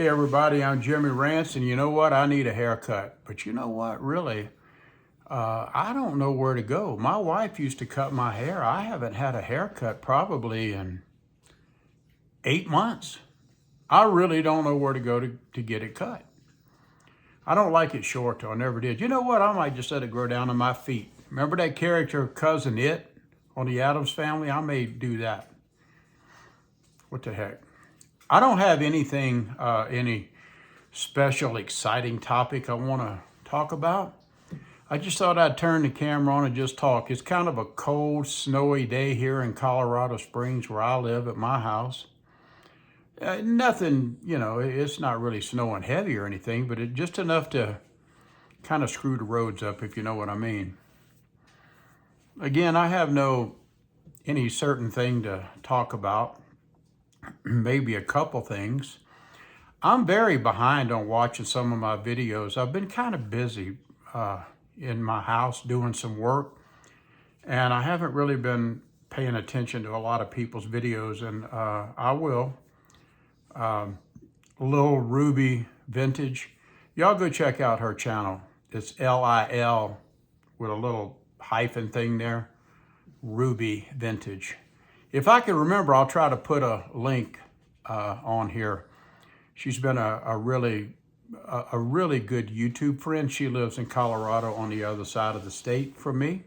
Hey everybody, I'm Jimmy Rance, and you know what? I need a haircut. But you know what? Really, I don't know where to go. My wife used to cut my hair. I haven't had a haircut probably in 8 months. I really don't know where to go to get it cut. I don't like it short though. I never did. You know what? I might just let it grow down to my feet. Remember that character Cousin It on the Addams Family? I may do that. What the heck? I don't have anything, any special, exciting topic I want to talk about. I just thought I'd turn the camera on and just talk. It's kind of a cold, snowy day here in Colorado Springs where I live at my house. Nothing, it's not really snowing heavy or anything, but it's just enough to kind of screw the roads up, if you know what I mean. Again, I have any certain thing to talk about, maybe a couple things. I'm very behind on watching some of my videos. I've been kind of busy in my house doing some work, and I haven't really been paying attention to a lot of people's videos, and I will. Lil Ruby Vintage. Y'all go check out her channel. It's Lil with a little hyphen thing there, Ruby Vintage. If I can remember, I'll try to put a link on here. She's been a really good YouTube friend. She lives in Colorado on the other side of the state from me.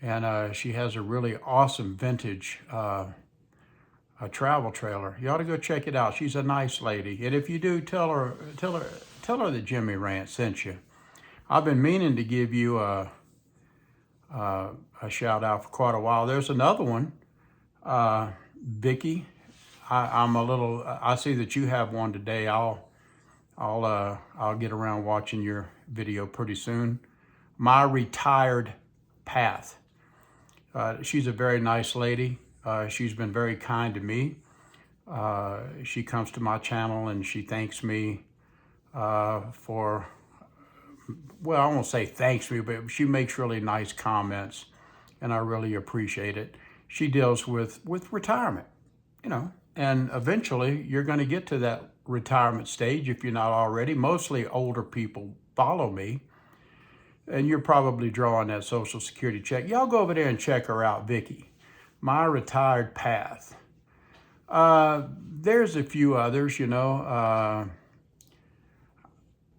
And she has a really awesome vintage a travel trailer. You ought to go check it out. She's a nice lady. And if you do, tell her that Jimmy Rant sent you. I've been meaning to give you a shout out for quite a while. There's another one, Vicky. I see that you have one today. I'll get around watching your video pretty soon. My Retired Path. She's a very nice lady. She's been very kind to me. She comes to my channel and she thanks me for, well, I won't say thanks me, but she makes really nice comments, and I really appreciate it. She deals with retirement, and eventually you're going to get to that retirement stage if you're not already. Mostly older people follow me, and you're probably drawing that Social Security check. Y'all go over there and check her out, Vicky. My Retired Path. There's a few others,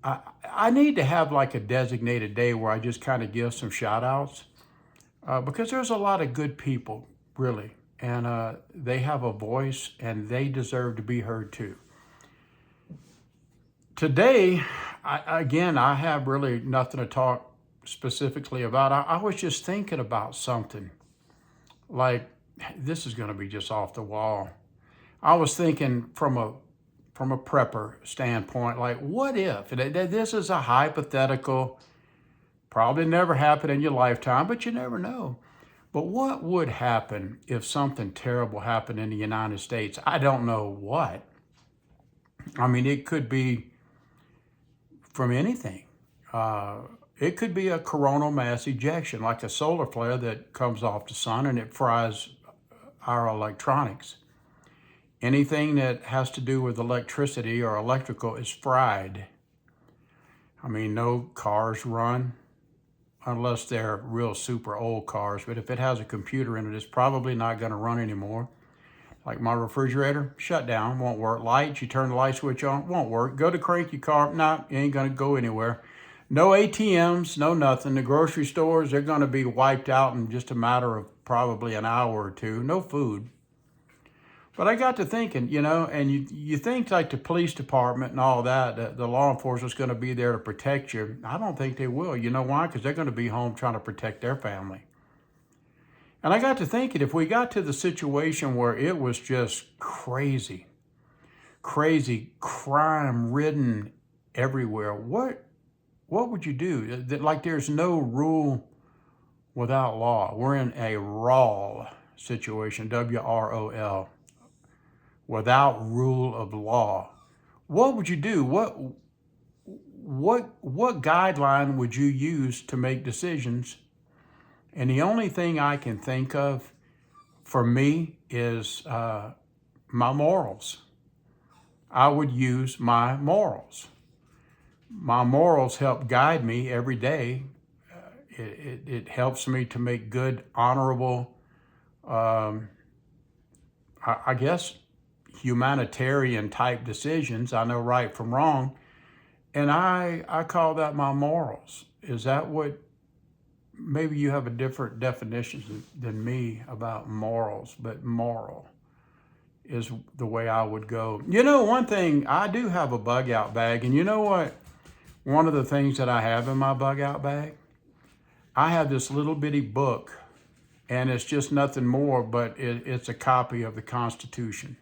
I need to have like a designated day where I just kind of give some shout outs because there's a lot of good people, really. And they have a voice and they deserve to be heard too. Today, I have really nothing to talk specifically about. I was just thinking about something. Like, this is going to be just off the wall. I was thinking from a prepper standpoint, like, what if? This is a hypothetical, probably never happened in your lifetime, but you never know. But what would happen if something terrible happened in the United States? I don't know what. I mean, it could be from anything. It could be a coronal mass ejection, like a solar flare that comes off the sun and it fries our electronics. Anything that has to do with electricity or electrical is fried. I mean, no cars run unless they're real super old cars, but if it has a computer in it, it's probably not going to run anymore. Like my refrigerator, shut down, won't work. Lights, you turn the light switch on, won't work. Go to crank your car, nah, you ain't going to go anywhere. No ATMs, no nothing. The grocery stores, they're going to be wiped out in just a matter of probably an hour or two. No food. But I got to thinking, and you think like the police department and all that, the law enforcement's going to be there to protect you. I don't think they will. You know why? Because they're going to be home trying to protect their family. And I got to thinking, if we got to the situation where it was just crazy, crime-ridden everywhere, what would you do? Like there's no rule without law. We're in a raw situation, WROL. Without rule of law, what would you do? What guideline would you use to make decisions? And the only thing I can think of for me is my morals. I would use my morals. My morals help guide me every day. It helps me to make good, honorable, I guess, humanitarian type decisions. I know right from wrong. And I call that my morals. Is that what, maybe you have a different definition than me about morals, but moral is the way I would go. You know, one thing, I do have a bug out bag, and you know what? One of the things that I have in my bug out bag, I have this little bitty book, and it's just nothing more, but it's a copy of the Constitution.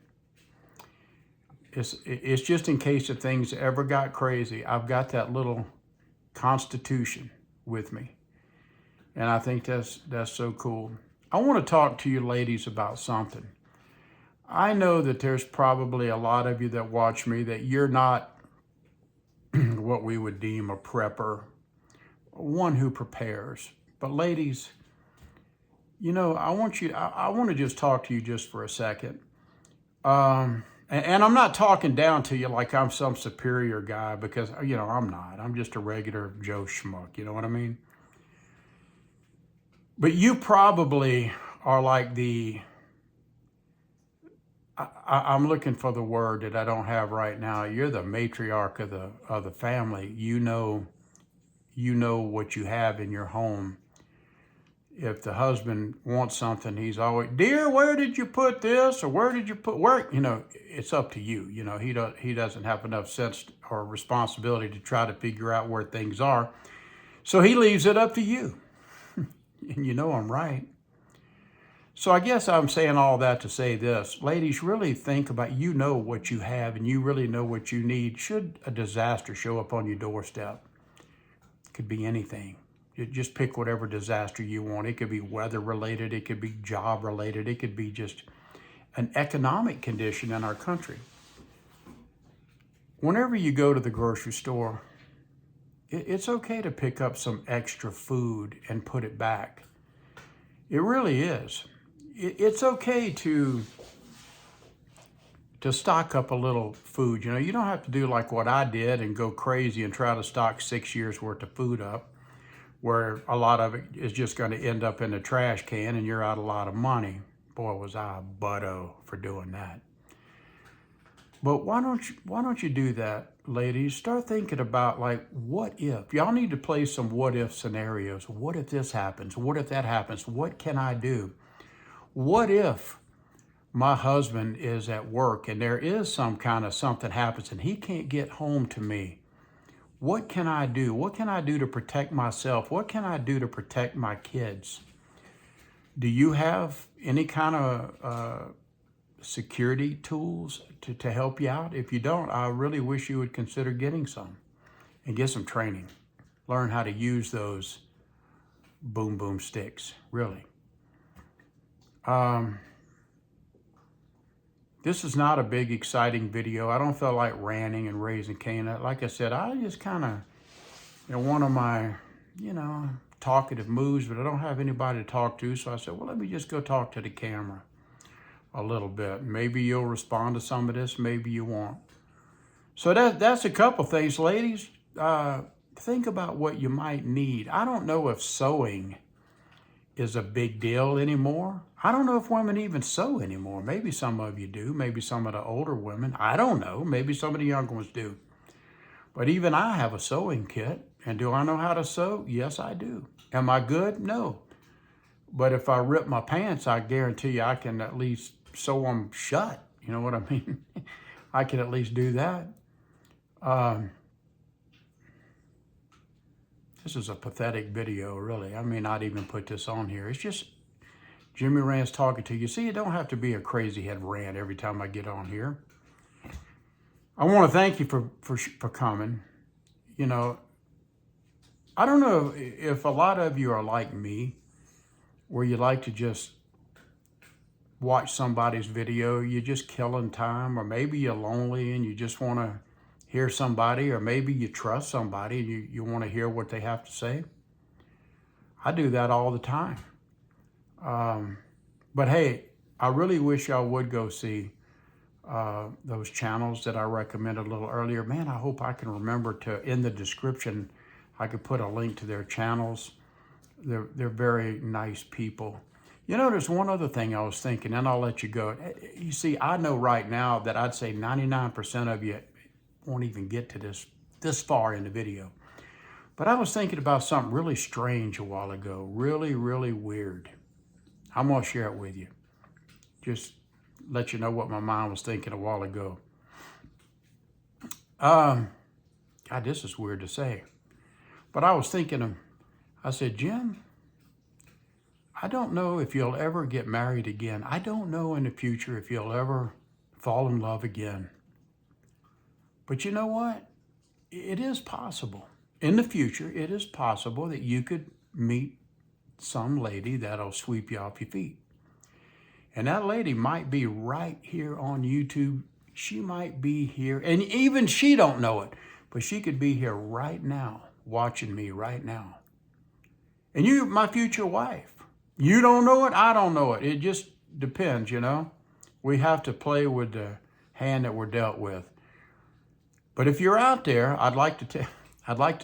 It's just in case if things ever got crazy, I've got that little Constitution with me. And I think that's so cool. I want to talk to you ladies about something. I know that there's probably a lot of you that watch me that you're not what we would deem a prepper, one who prepares. But ladies, you know, I want to just talk to you just for a second. And I'm not talking down to you like I'm some superior guy, because, you know, I'm not. I'm just a regular Joe schmuck, you know what I mean? But you probably are like I'm looking for the word that I don't have right now. You're the matriarch of the family. You know what you have in your home. If the husband wants something, he's always, dear, where did you put this? Or where did you put, where, you know, it's up to you. You know, he doesn't have enough sense or responsibility to try to figure out where things are. So he leaves it up to you. And you know I'm right. So I guess I'm saying all that to say this. Ladies, really think about, you know what you have and you really know what you need. Should a disaster show up on your doorstep, it could be anything. You just pick whatever disaster you want. It could be weather related. It could be job related. It could be just an economic condition in our country. Whenever you go to the grocery store, it's okay to pick up some extra food and put it back. It really is. It's okay to stock up a little food. You know, you don't have to do like what I did and go crazy and try to stock 6 years worth of food up, where a lot of it is just going to end up in the trash can and you're out a lot of money. Boy, was I a butto for doing that. But why don't you do that, ladies? Start thinking about, like, what if? Y'all need to play some what if scenarios. What if this happens? What if that happens? What can I do? What if my husband is at work and there is some kind of something happens and he can't get home to me? What can I do? What can I do to protect myself? What can I do to protect my kids? Do you have any kind of security tools to help you out? If you don't, I really wish you would consider getting some and get some training. Learn how to use those boom boom sticks, really. This is not a big exciting video. I don't feel like ranting and raising Cain. Like I said, I just kind of, one of my, talkative moods, but I don't have anybody to talk to. So I said, well, let me just go talk to the camera a little bit. Maybe you'll respond to some of this, maybe you won't. So that's a couple things, ladies. Think about what you might need. I don't know if sewing is a big deal anymore. I don't know if women even sew anymore. Maybe some of you do. Maybe some of the older women. I don't know. Maybe some of the younger ones do. But even I have a sewing kit. And do I know how to sew? Yes, I do. Am I good? No. But if I rip my pants, I guarantee you I can at least sew them shut. You know what I mean? I can at least do that. This is a pathetic video, really. I may not even put this on here. It's just Jimmy Rant's talking to you. See, it don't have to be a crazy head rant every time I get on here. I want to thank you for coming. I don't know if a lot of you are like me, where you like to just watch somebody's video, you're just killing time, or maybe you're lonely and you just want to hear somebody, or maybe you trust somebody and you want to hear what they have to say. I do that all the time. But hey, I really wish y'all would go see those channels that I recommended a little earlier. Man, I hope I can remember to, in the description, I could put a link to their channels. They're very nice people. You know, there's one other thing I was thinking, and I'll let you go. You see, I know right now that I'd say 99% of you won't even get to this far in the video. But I was thinking about something really strange a while ago, really, really weird. I'm gonna share it with you. Just let you know what my mind was thinking a while ago. God, this is weird to say. But I was thinking, I said, Jim, I don't know if you'll ever get married again. I don't know in the future if you'll ever fall in love again. But you know what? It is possible. In the future, it is possible that you could meet some lady that'll sweep you off your feet. And that lady might be right here on YouTube. She might be here, and even she don't know it, but she could be here right now, watching me right now. And you're my future wife. You don't know it, I don't know it. It just depends, you know. We have to play with the hand that we're dealt with. But if you're out there, I'd like to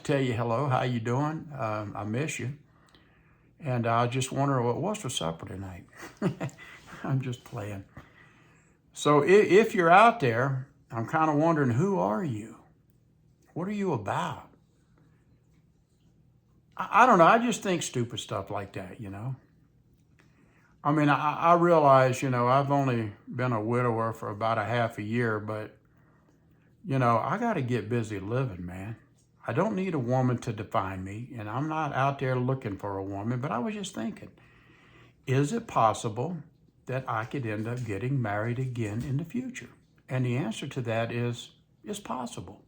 tell you hello. How you doing? I miss you. And I just wonder what's for supper tonight. I'm just playing. So if you're out there, I'm kind of wondering, who are you? What are you about? I don't know. I just think stupid stuff like that, you know. I mean, I realize, you know, I've only been a widower for about a half a year, but, you know, I got to get busy living, man. I don't need a woman to define me, and I'm not out there looking for a woman, but I was just thinking, is it possible that I could end up getting married again in the future? And the answer to that is, it's possible.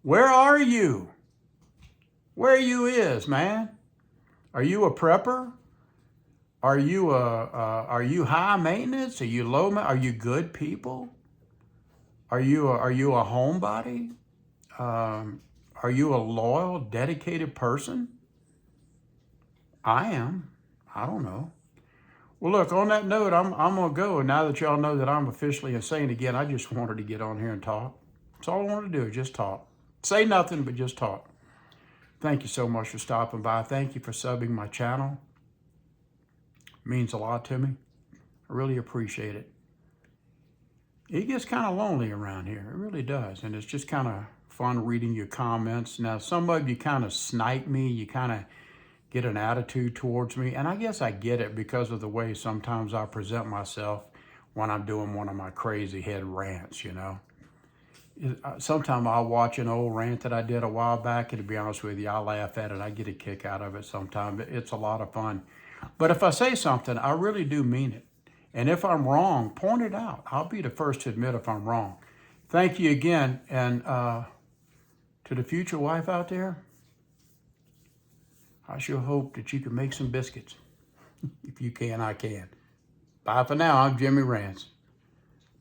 Where are you? Where you is, man? Are you a prepper? Are you high maintenance? Are you low? Are you good people? Are you a homebody? Are you a loyal, dedicated person? I am. I don't know. Well, look, on that note, I'm going to go. And now that y'all know that I'm officially insane again, I just wanted to get on here and talk. That's all I want to do, just talk. Say nothing, but just talk. Thank you so much for stopping by. Thank you for subbing my channel. It means a lot to me. I really appreciate it. It gets kind of lonely around here. It really does. And it's just kind of fun reading your comments. Now, some of you kind of snipe me. You kind of get an attitude towards me. And I guess I get it because of the way sometimes I present myself when I'm doing one of my crazy head rants, you know. Sometimes I'll watch an old rant that I did a while back, and to be honest with you, I laugh at it. I get a kick out of it sometimes. It's a lot of fun. But if I say something, I really do mean it. And if I'm wrong, point it out. I'll be the first to admit if I'm wrong. Thank you again. And to the future wife out there, I sure hope that you can make some biscuits. If you can, I can. Bye for now. I'm Jimmy Rance.